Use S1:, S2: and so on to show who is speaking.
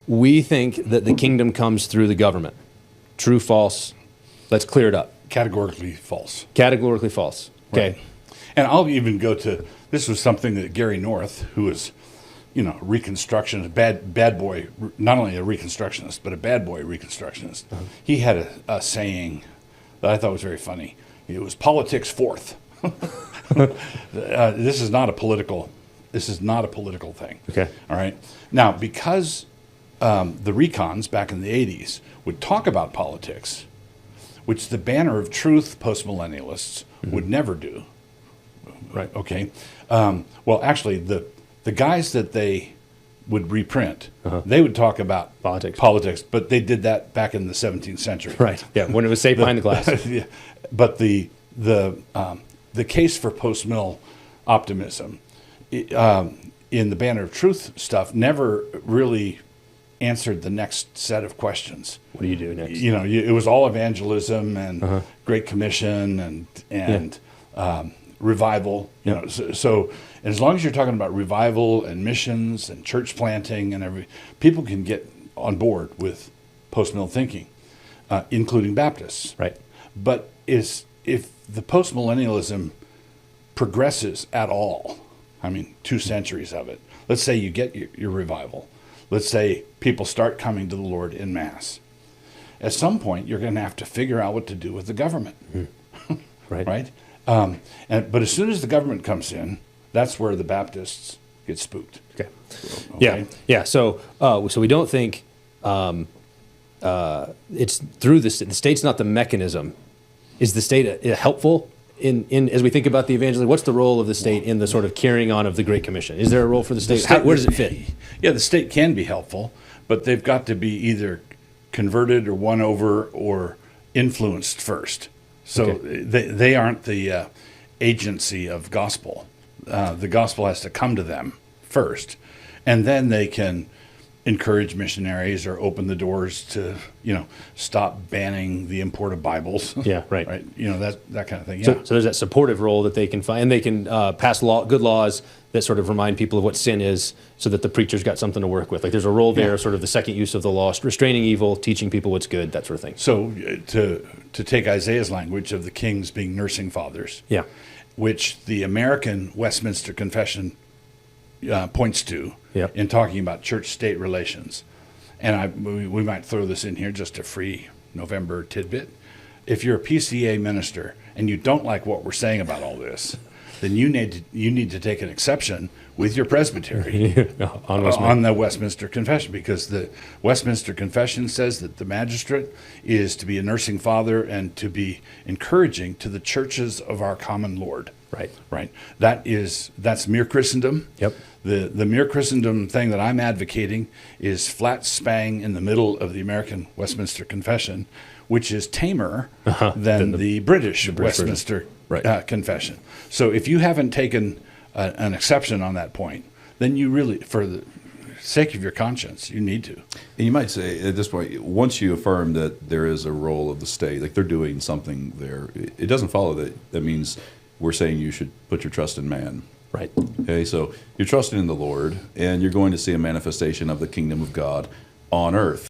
S1: We think that the kingdom comes through the government. True, false? Let's clear it up.
S2: Categorically false.
S1: Categorically false. Okay.
S2: Right. And I'll even go to, this was something that Gary North, who was, Reconstructionist, bad boy, not only a Reconstructionist, but a bad boy Reconstructionist. He had a saying that I thought was very funny. It was politics fourth. This is not a political thing.
S1: Okay.
S2: All right. Now, because the recons back in the 80s would talk about politics, which the banner of truth postmillennialists would never do.
S1: Right.
S2: Okay. Well, actually, the guys that they would reprint, they would talk about politics, but they did that back in the 17th century.
S1: Right. Yeah. When it was safe behind the glass.
S2: Yeah, but the case for post-mill optimism in the banner of truth stuff never really answered the next set of questions.
S1: What do you do next?
S2: It was all evangelism and Great Commission and revival. So as long as you're talking about revival and missions and church planting and people can get on board with post-mill thinking, including Baptists.
S1: Right.
S2: But if the post-millennialism progresses at all, 2 centuries of it, let's say you get your revival, let's say people start coming to the Lord en masse. At some point, you're going to have to figure out what to do with the government.
S1: Right.
S2: Right? But as soon as the government comes in, that's where the Baptists get spooked.
S1: Okay. Yeah. So we don't think it's through the state's not the mechanism. Is the state helpful in as we think about the evangelism? What's the role of the state in the sort of carrying on of the Great Commission? Is there a role for the state? Where does it fit?
S2: Yeah, the state can be helpful, but they've got to be either converted or won over or influenced first. So they aren't the agency of gospel. The gospel has to come to them first, and then they can encourage missionaries or open the doors to stop banning the import of Bibles.
S1: Yeah, right.
S2: Right. That kind of thing. Yeah.
S1: So there's that supportive role that they can find, and they can pass good laws that sort of remind people of what sin is, so that the preacher's got something to work with. Like there's a role there, sort of the second use of the law, restraining evil, teaching people what's good, that sort of thing.
S2: So to take Isaiah's language of the kings being nursing fathers, which the American Westminster Confession points to in talking about church-state relations. And we might throw this in here, just a free November tidbit. If you're a PCA minister and you don't like what we're saying about all this, then you need to take an exception with your presbytery on the Westminster Confession, because the Westminster Confession says that the magistrate is to be a nursing father and to be encouraging to the churches of our common Lord. Right. That's mere Christendom.
S1: Yep.
S2: The mere Christendom thing that I'm advocating is flat spang in the middle of the American Westminster Confession, which is tamer than the British Westminster Confession. So if you haven't taken an exception on that point, then you really, for the sake of your conscience, you need to.
S3: And you might say at this point, once you affirm that there is a role of the state, like they're doing something there, it doesn't follow that means we're saying you should put your trust in man.
S1: Right.
S3: Okay, so you're trusting in the Lord, and you're going to see a manifestation of the kingdom of God on earth.